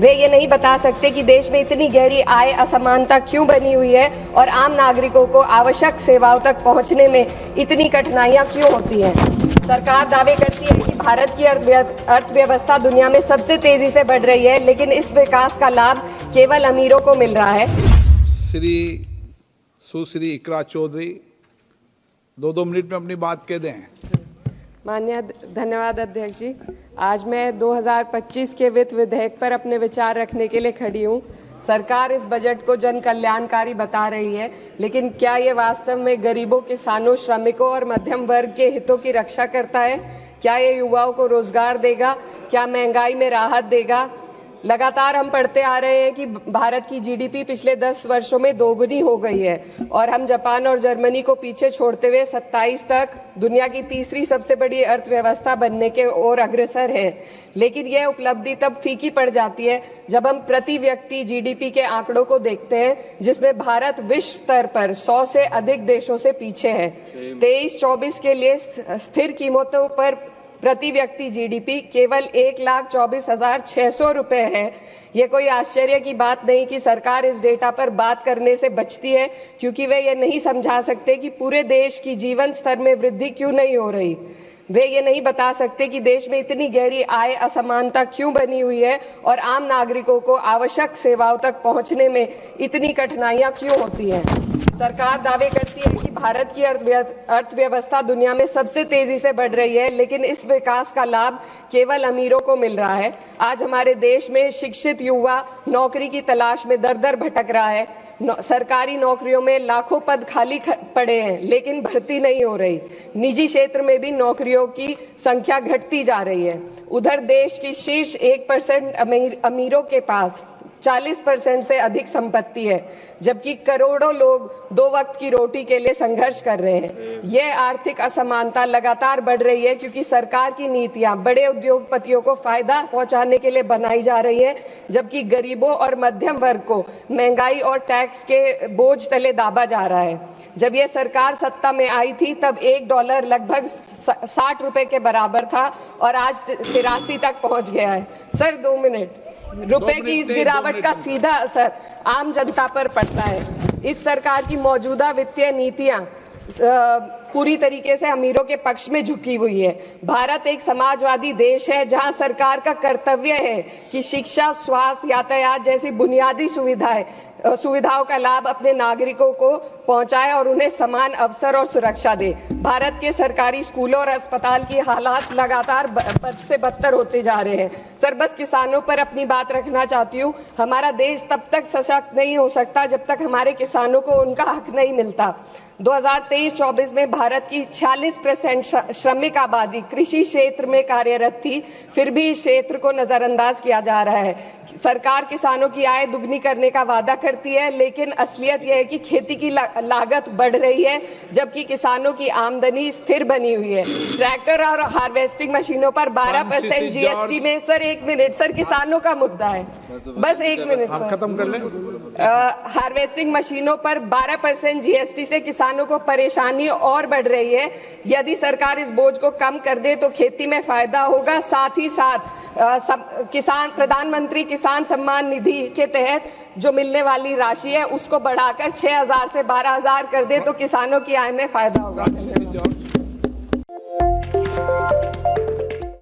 वे ये नहीं बता सकते कि देश में इतनी गहरी आय असमानता क्यों बनी हुई है और आम नागरिकों को आवश्यक सेवाओं तक पहुंचने में इतनी कठिनाइयां क्यों होती हैं। सरकार दावे करती है कि भारत की अर्थव्यवस्था दुनिया में सबसे तेजी से बढ़ रही है, लेकिन इस विकास का लाभ केवल अमीरों को मिल रहा है। सुश्री इकरा चौधरी 2 मिनट में अपनी बात कह दें। माननीय धन्यवाद अध्यक्ष जी। आज मैं 2025 के वित्त विधेयक पर अपने विचार रखने के लिए खड़ी हूँ। सरकार इस बजट को जन कल्याणकारी बता रही है, लेकिन क्या ये वास्तव में गरीबों, किसानों, श्रमिकों और मध्यम वर्ग के हितों की रक्षा करता है? क्या ये युवाओं को रोजगार देगा? क्या महंगाई में राहत देगा? लगातार हम पढ़ते आ रहे हैं कि भारत की जीडीपी पिछले 10 वर्षों में दोगुनी हो गई है और हम जापान और जर्मनी को पीछे छोड़ते हुए 27 तक दुनिया की तीसरी सबसे बड़ी अर्थव्यवस्था बनने के ओर अग्रसर है। लेकिन यह उपलब्धि तब फीकी पड़ जाती है जब हम प्रति व्यक्ति जीडीपी के आंकड़ों को देखते हैं, जिसमें भारत विश्व स्तर पर 100 से अधिक देशों से पीछे है। 23-24 के लिए स्थिर कीमतों पर प्रति व्यक्ति जीडीपी केवल 1,24,600 रुपए है। ये कोई आश्चर्य की बात नहीं कि सरकार इस डेटा पर बात करने से बचती है, क्योंकि वे ये नहीं समझा सकते कि पूरे देश की जीवन स्तर में वृद्धि क्यों नहीं हो रही। वे ये नहीं बता सकते कि देश में इतनी गहरी आय असमानता क्यों बनी हुई है और आम नागरिकों को आवश्यक सेवाओं तक पहुंचने में इतनी कठिनाइयां क्यों होती हैं। सरकार दावे करती है कि भारत की अर्थव्यवस्था दुनिया में सबसे तेजी से बढ़ रही है, लेकिन इस विकास का लाभ केवल अमीरों को मिल रहा है। आज हमारे देश में शिक्षित युवा नौकरी की तलाश में दर-दर भटक रहा है। सरकारी नौकरियों में लाखों पद खाली पड़े हैं, लेकिन भर्ती नहीं हो रही। निजी क्षेत्र में भी नौकरियों की संख्या घटती जा रही है। उधर देश की शीर्ष 1% अमीरों के पास 40% से अधिक संपत्ति है, जबकि करोड़ों लोग 2 वक्त की रोटी के लिए संघर्ष कर रहे हैं। यह आर्थिक असमानता लगातार बढ़ रही है क्योंकि सरकार की नीतियां बड़े उद्योगपतियों को फायदा पहुंचाने के लिए बनाई जा रही है, जबकि गरीबों और मध्यम वर्ग को महंगाई और टैक्स के बोझ तले दाबा जा रहा है। जब यह सरकार सत्ता में आई थी तब $1 लगभग 60 रुपए के बराबर था और आज 83 तक पहुंच गया है। Sir 2 minute. रुपए की इस गिरावट का सीधा असर आम जनता पर पड़ता है। इस सरकार की मौजूदा वित्तीय नीतियां पूरी तरीके से अमीरों के पक्ष में झुकी हुई है। भारत एक समाजवादी देश है जहां सरकार का कर्तव्य है कि शिक्षा, स्वास्थ्य, यातायात जैसी बुनियादी सुविधाओं का लाभ अपने नागरिकों को पहुंचाए और उन्हें समान अवसर और सुरक्षा दे। भारत के सरकारी स्कूलों और अस्पताल की हालात लगातार बद से बदतर होते जा रहे हैं। सर बस किसानों पर अपनी बात रखना चाहती हूँ। हमारा देश तब तक सशक्त नहीं हो सकता जब तक हमारे किसानों को उनका हक नहीं मिलता। 2023-24 में भारत की 46% श्रमिक आबादी कृषि क्षेत्र में कार्यरत थी, फिर भी इस क्षेत्र को नजरअंदाज किया जा रहा है। सरकार किसानों की आय दुगनी करने का वादा करती है, लेकिन असलियत यह है कि खेती की लागत बढ़ रही है, जबकि किसानों की आमदनी स्थिर बनी हुई है। ट्रैक्टर और हार्वेस्टिंग मशीनों पर 12% जीएसटी में सर 1 मिनट सर, किसानों का मुद्दा है, बस 1 मिनट सर, खत्म कर लें। हार्वेस्टिंग मशीनों पर 12% जीएसटी से किसानों को परेशानी और बढ़ रही है। यदि सरकार इस बोझ को कम कर दे तो खेती में फायदा होगा। साथ ही साथ प्रधानमंत्री किसान सम्मान निधि के तहत जो मिलने वाली राशि है उसको बढ़ाकर 6,000 से 12,000 कर दे तो किसानों की आय में फायदा होगा।